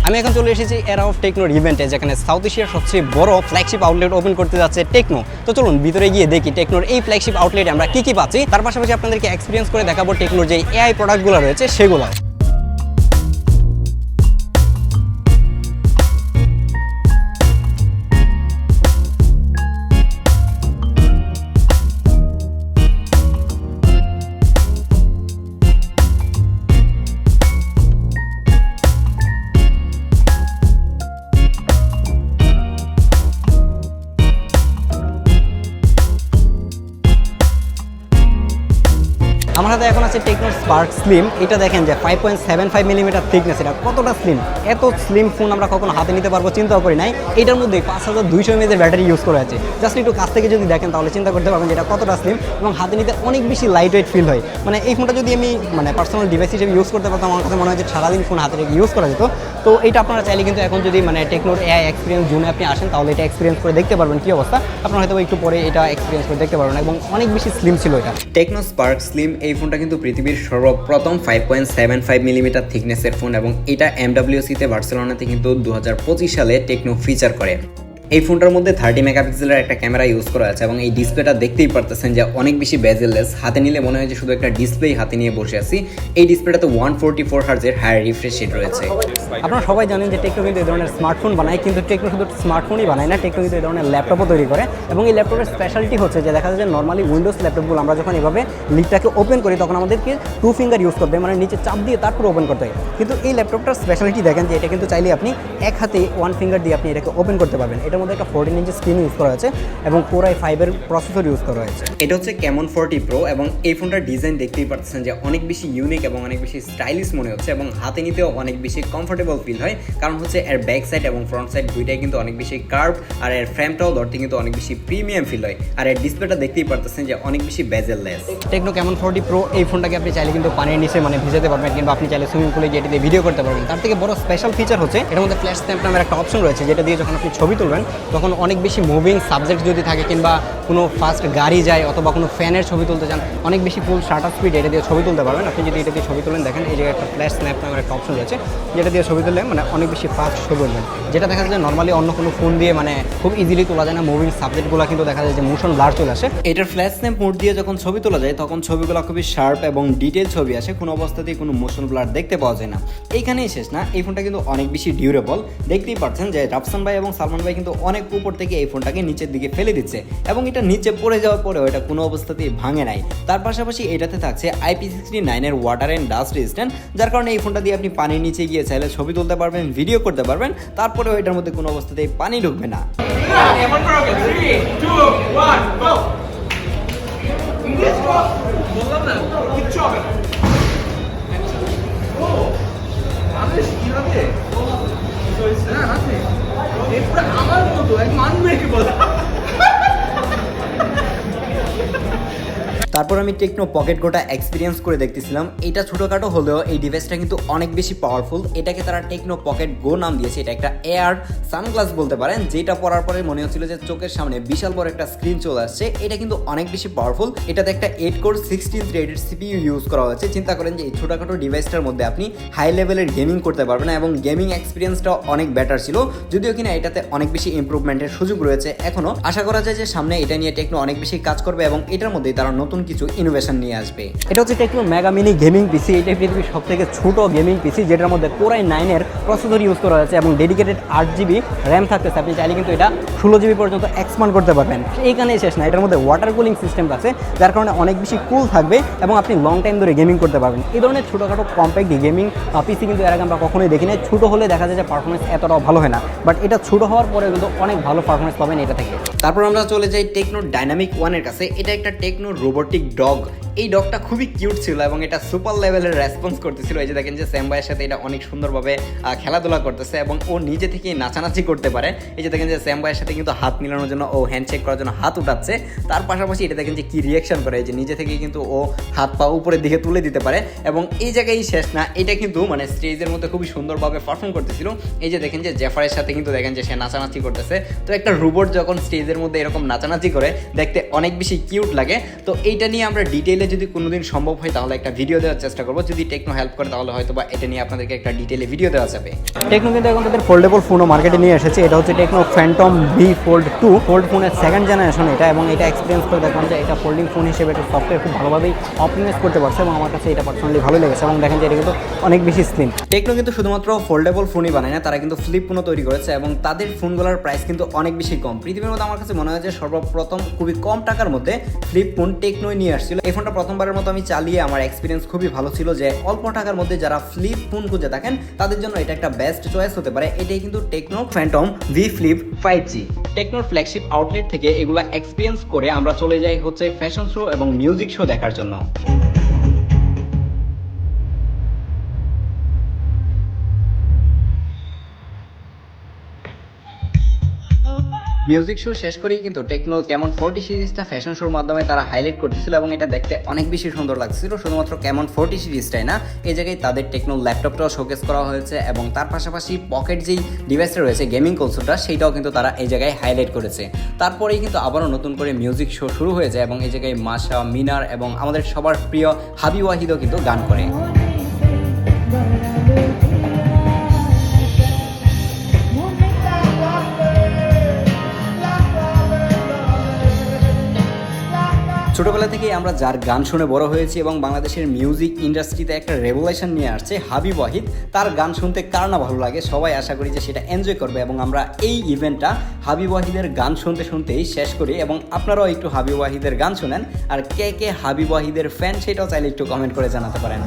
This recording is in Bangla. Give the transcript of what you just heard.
আমি এখন চলে এসেছি এরা অফ টেকনোর ইভেন্টে, যেখানে সাউথ এশিয়ার সবচেয়ে বড় ফ্ল্যাগশিপ আউটলেট ওপেন করতে যাচ্ছে টেকনো। তো চলুন ভিতরে গিয়ে দেখি টেকনোর এই ফ্ল্যাগশিপ আউটলেটে আমরা কি কি পাচ্ছি, তার পাশাপাশি আপনাদেরকে এক্সপিরিয়েন্স করে দেখাবো টেকনোর যে এআই প্রোডাক্টগুলো রয়েছে সেগুলো। আমার হাতে এখন আছে টেকনো স্পার্ক স্লিম। এটা দেখেন যে 5.75 মিলিমিটার থিকনেস, এটা কতটা স্লিম। এত স্লিম ফোন আমরা কখনো হাতে নিতে পারবো চিন্তাও করি নাই। এটার মধ্যে 5200 mAh ব্যাটারি ইউজ করা আছে। জাস্ট একটু কাছ থেকে যদি দেখেন তাহলে চিন্তা করতে পারবেন যে এটা কতটা স্লিম এবং হাতে নিতে অনেক বেশি লাইট ওয়েট ফিল হয়। মানে এই ফোনটা যদি আমি পার্সোনাল ডিভাইস হিসেবে ইউজ করতে পারতাম, আমার কাছে মনে হয় যে সারাদিন ফোন হাতে রেখে ইউজ করা যেত। তো এটা আপনারা চাইলে কিন্তু এখন যদি টেকনোর এআই এক্সপিরিয়েন্স জোনে আপনি আসেন তাহলে এটা এক্সপিরিয়েন্স করে দেখতে পারবেন কি অবস্থা। আপনারা হয়তো একটু পরে এটা এক্সপিরিয়েন্স করে দেখতে পারবেন এবং অনেক বেশি স্লিম ছিল এটা। টেকনো স্পার্ক স্লিম এই ফোনটা কিন্তু পৃথিবীর সর্বপ্রথম 5.75 মিলিমিটার থিকনেসের ফোন এবং এটা এমডব্লিউসিতে বার্সেলোনাতে কিন্তু 2025 সালে টেকনো ফিচার করে। এই ফোনটার মধ্যে 30 মেগাপিক্সেলের একটা ক্যামেরা ইউজ করা আছে এবং এই ডিসপ্লেটা দেখতেই পারতেছেন যে অনেক বেশি বেজেললেস। হাতে নিলে মনে হয় যে শুধু একটা ডিসপ্লেই হাতে নিয়ে বসে আছি। এই ডিসপ্লেটাতে 144 হার্জের হায়ার রিফ্রেশ রেট রয়েছে। আপনারা সবাই জানেন যে টেকনো কিন্তু এই ধরনের স্মার্টফোন বানায়, কিন্তু টেকনো শুধু স্মার্টফোনই বানায় না, টেকনো কিন্তু এই ধরনের ল্যাপটপও তৈরি করে। এবং এই ল্যাপটপের স্পেশালিটি হচ্ছে যে দেখা যায় যে নর্মালি উইন্ডোজ ল্যাপটপগুলো আমরা যখন এভাবে লিডটাকে ওপেন করি তখন আমাদেরকে 2 ফিঙ্গার ইউজ করতে হয়, মানে নিচে চাপ দিয়ে তারপর ওপেন করতে হয়। কিন্তু এই ল্যাপটপটার স্পেশালিটি দেখেন যে এটা কিন্তু চাইলে আপনি এক হাতে 1 ফিঙ্গার দিয়ে আপনি এটাকে ওপেন করতে পারবেন। এটার মধ্যে একটা 14 ইঞ্চি স্ক্রিন ইউজ করা আছে এবং Core i5 এর প্রসেসর ইউজ করা হয়েছে। এটা হচ্ছে ক্যামন 40 প্রো এবং এই ফোনটার ডিজাইন দেখতেই পাচ্ছেন যে অনেক বেশি ইউনিক এবং অনেক বেশি স্টাইলিশ মনে হচ্ছে এবং হাতে নিতেও অনেক বেশি কমফোর্টেবল ফিল হয়। কারণ হচ্ছে এর ব্যাক সাইড এবং ফ্রন্ট সাইড দুইটাই কিন্তু অনেক বেশি কার্ভ আর এর ফ্রেমটাও ধরতে কিন্তু অনেক বেশি প্রিমিয়াম ফিল হয়। আর এর ডিসপ্লেটা দেখতেই পারতেছেন যে অনেক বেশি বেজেললেস। টেকনো ক্যামন 40 প্রো এই ফোনটাকে আপনি চাইলে কিন্তু পানির নিচে ভিজাতে পারবেন, কিংবা আপনি চাইলে সুইমিং পুলে গিয়ে এটিতে ভিডিও করতে পারবেন। তার থেকে বড় স্পেশাল ফিচার হচ্ছে এর মধ্যে ফ্ল্যাশ স্ন্যাপ নামের একটা অপশন রয়েছে, যেটা দিয়ে যখন আপনি ছবি তুলবেন তখন অনেক বেশি মুভিং সাবজেক্ট যদি থাকে কিংবা কোনো ফাস্ট গাড়ি যায় অথবা কোনো ফ্যানের ছবি তুলতে চান, অনেক বেশি ফুল শাটার স্পিড এটা দিয়ে ছবি তুলতে পারবেন। আপনি যদি এটা দিয়ে ছবি তুলেন দেখেন এই যে একটা ফ্ল্যাশ স্ন্যাপ নামের একটা অপশন রয়েছে, যেটা দিয়ে ছবি তুললে অনেক বেশি ফাস্ট ছবি তুলবেন, যেটা দেখা যায় যে নর্মালি অন্য কোনো ফোন দিয়ে খুব ইজিলি তোলা যায় না। মুভিং সাবজেক্টগুলো কিন্তু দেখা যায় যে মোশন ব্লার চলে আসে। এটার ফ্ল্যাশ স্ন্যাপ মোড দিয়ে যখন ছবি তোলা যায় তখন ছবিগুলো খুবই শার্প এবং ডিটেল ছবি আসে, কোনো অবস্থাতেই কোনো মোশন ব্লার দেখতে পাওয়া যায় না। এইখানেই শেষ না, এই ফোনটা কিন্তু অনেক বেশি ডিউরেবল। দেখতেই পাচ্ছেন যে রাফসান ভাই এবং সালমান ভাই কিন্তু অনেক উপর থেকে এই ফোনটাকে নিচের দিকে ফেলে দিচ্ছে এবং এটা নিচে পড়ে যাওয়ার পরেও এটা কোনো অবস্থাতেই ভাঙে নাই। তার পাশাপাশি এটাতে থাকছে IP69 এর ওয়াটার অ্যান্ড ডাস্ট রেজিস্ট্যান্ট, যার কারণে এই ফোনটা দিয়ে আপনি পানির নিচে গিয়ে চাইলে ছবি তুলতে পারবেন, ভিডিও করতে পারবেন, তারপরেও এটার মধ্যে কোনো অবস্থাতেই পানি ঢুকবে না। আমার মতো এক মানুষকে বলা। তারপর আমি টেকনো পকেট গোটা এক্সপিরিয়েন্স করে দেখতেছিলাম। এটা ছোটোখাটো হলেও এই ডিভাইসটা কিন্তু অনেক বেশি পাওয়ারফুল। এটাকে তারা টেকনো পকেট গো নাম দিয়েছে। এটা একটা এয়ার সানগ্লাস বলতে পারেন, যেটা পরার পরে মনে হচ্ছিল যে চোখের সামনে বিশাল বড় একটা স্ক্রিন চলে আসছে। এটা কিন্তু অনেক বেশি পাওয়ারফুল। এটাতে একটা 8 কোর 16 থ্রেডের CPU ইউজ করা হয়েছে। চিন্তা করেন যে এই ছোটোখাটো ডিভাইসটার মধ্যে আপনি হাই লেভেলের গেমিং করতে পারবেন এবং গেমিং এক্সপিরিয়েন্সটাও অনেক বেটার ছিল, যদিও কিনা এটাতে অনেক বেশি ইমপ্রুভমেন্টের সুযোগ রয়েছে এখনো। আশা করা যায় যে সামনে এটা নিয়ে টেকনো অনেক বেশি কাজ করবে এবং এটার মধ্যেই তারা নতুন কিছু ইনোভেশন নিয়ে আসবে। এটা হচ্ছে Tecno mega mini gaming PC. এটা পৃথিবীর সবথেকে ছোট গেমিং পিসি, যেটার মধ্যে Core i9 এর প্রসেসর ইউজ করা হয়েছে এবং ডেডিকেটেড 8GB র্যাম থাকতেছে। আপনি চাইলে কিন্তু এটা 16GB পর্যন্ত এক্সপান্ড করতে পারবেন। এইখানেই শেষ না, এটার মধ্যে ওয়াটার কুলিং সিস্টেম আছে, যার কারণে অনেক বেশি কুল থাকবে এবং আপনি লং টাইম ধরে গেমিং করতে পারবেন। এই ধরনের ছোটোখাটো কম্প্যাক্ট গেমিং পিসি কিন্তু এর আগে আমরা কখনোই দেখি না। ছোটো হলে দেখা যায় যে পারফরমেন্স এতটাও ভালো হয় না, বাট এটা ছোটো হওয়ার পরে কিন্তু অনেক ভালো পারফরমেন্স পাবেন এটা থেকে। তারপর আমরা চলে যাই টেকনো ডাইনামিক 1 এর কাছে। এটা একটা টেকনো রোবোটিক ডগ। এই ডগটা খুবই কিউট ছিল এবং এটা সুপার লেভেলের রেসপন্স করতেছিল। এই যে দেখেন যে স্যাম ভাইয়ের সাথে এটা অনেক সুন্দরভাবে খেলাধুলা করতেছে এবং ও নিজে থেকে নাচানাচি করতে পারে। এই যে দেখেন যে স্যাম ভাইয়ের সাথে কিন্তু হাত মিলানোর জন্য ও হ্যান্ডশেক করার জন্য হাত উঠাচ্ছে। তার পাশাপাশি এটা দেখেন যে কি রিয়াকশন করে, এই যে নিজে থেকে কিন্তু ও হাত পা উপরের দিকে তুলে দিতে পারে। এবং এই জায়গায় শেষ না, এটা কিন্তু স্টেজের মধ্যে খুবই সুন্দরভাবে পারফর্ম করতেছিল। এই যে দেখেন যে জাফরের সাথে কিন্তু দেখেন যে সে নাচানাচি করতেছে। তো একটা রোবট যখন স্টেজের মধ্যে এরকম নাচানাচি করে দেখতে অনেক বেশি কিউট লাগে। তো এইটা এটা নিয়ে আমরা ডিটেইলে যদি কোনোদিন সম্ভব হয় তাহলে একটা ভিডিও দেওয়ার চেষ্টা করবো, যদি টেকনো হেল্প করে তাহলে হয়তো বা এটা নিয়ে আপনাদেরকে একটা ডিটেইলে ভিডিও দেওয়া যাবে। টেকনো কিন্তু এখন তাদের ফোল্ডেবল ফোনও মার্কেটে নিয়ে এসেছে। এটা হচ্ছে Tecno Phantom V Fold 2 fold ফোনের সেকেন্ড জেনারেশন এটা, এবং এটা এক্সপিরিয়েন্স করে দেখলাম যে এটা ফোল্ডিং ফোন হিসেবে এটা সফটওয়্যার খুব ভালোভাবেই অপটিমাইজ করতে পারছে, এবং আমার কাছে এটা পার্সোনালি ভালো লেগেছে। এবং দেখেন যে এটা কিন্তু অনেক বেশি স্লিম। টেকনো কিন্তু শুধুমাত্র ফোল্ডেবল ফোনই বানায় না, তারা কিন্তু ফ্লিপ ফোনও তৈরি করেছে এবং তাদের ফোনগুলোর প্রাইস কিন্তু অনেক বেশি কম। পৃথিবীর মধ্যে আমার কাছে মনে হয় যে সর্বপ্রথম খুবই কম টাকার মধ্যে ফ্লিপ ফোন টেকনোই নিয়ে আসছিল। এই ফোনটা প্রথমবারের মতো আমি চালিয়ে আমার এক্সপিরিয়েন্স খুবই ভালো ছিল, যে অল্প টাকার মধ্যে যারা ফ্লিপ ফোন খুঁজে থাকেন তাদের জন্য এটা একটা বেস্ট চয়েস হতে পারে। এটাই কিন্তু Tecno Phantom V Flip 5G। টেকনোর ফ্ল্যাগশিপ আউটলেট থেকে এগুলা এক্সপিরিয়েন্স করে আমরা চলে যাই হচ্ছে ফ্যাশন শো এবং মিউজিক শো দেখার জন্য। মিউজিক শো শেষ করেই কিন্তু টেকনো কেমন 40 সিরিজটা ফ্যাশন শোর মাধ্যমে তারা হাইলাইট করতেছিল এবং এটা দেখতে অনেক বেশি সুন্দর লাগছিল। শুধুমাত্র কেমন 40 সিরিজটাই না, এই জায়গায় তাদের টেকনো ল্যাপটপটাও শোকেস করা হয়েছে এবং তার পাশাপাশি পকেট যেই ডিভাইসটা রয়েছে গেমিং কনসোলটা, সেইটাও কিন্তু তারা এই জায়গায় হাইলাইট করেছে। তারপরেই কিন্তু আবারও নতুন করে মিউজিক শো শুরু হয়ে যায় এবং এই জায়গায় মাশা, মিনার এবং আমাদের সবার প্রিয় হাবি ওয়াহিদও কিন্তু গান করে। ছোটবেলা থেকেই আমরা যার গান শুনে বড় হয়েছি এবং বাংলাদেশের মিউজিক ইন্ডাস্ট্রিতে একটা রেভলিউশন নিয়ে আসছে হাবি ওয়াহিদ, তার গান শুনতে কার না ভালো লাগে। সবাই আশা করি যে সেটা এনজয় করবে এবং আমরা এই ইভেন্টটা হাবি ওয়াহিদের গান শুনতে শুনতেই শেষ করি। এবং আপনারাও একটু হাবি ওয়াহিদের গান শোনেন, আর কে কে হাবি ওয়াহিদের ফ্যান সেটাও চাইলে একটু কমেন্ট করে জানাতে পারেন।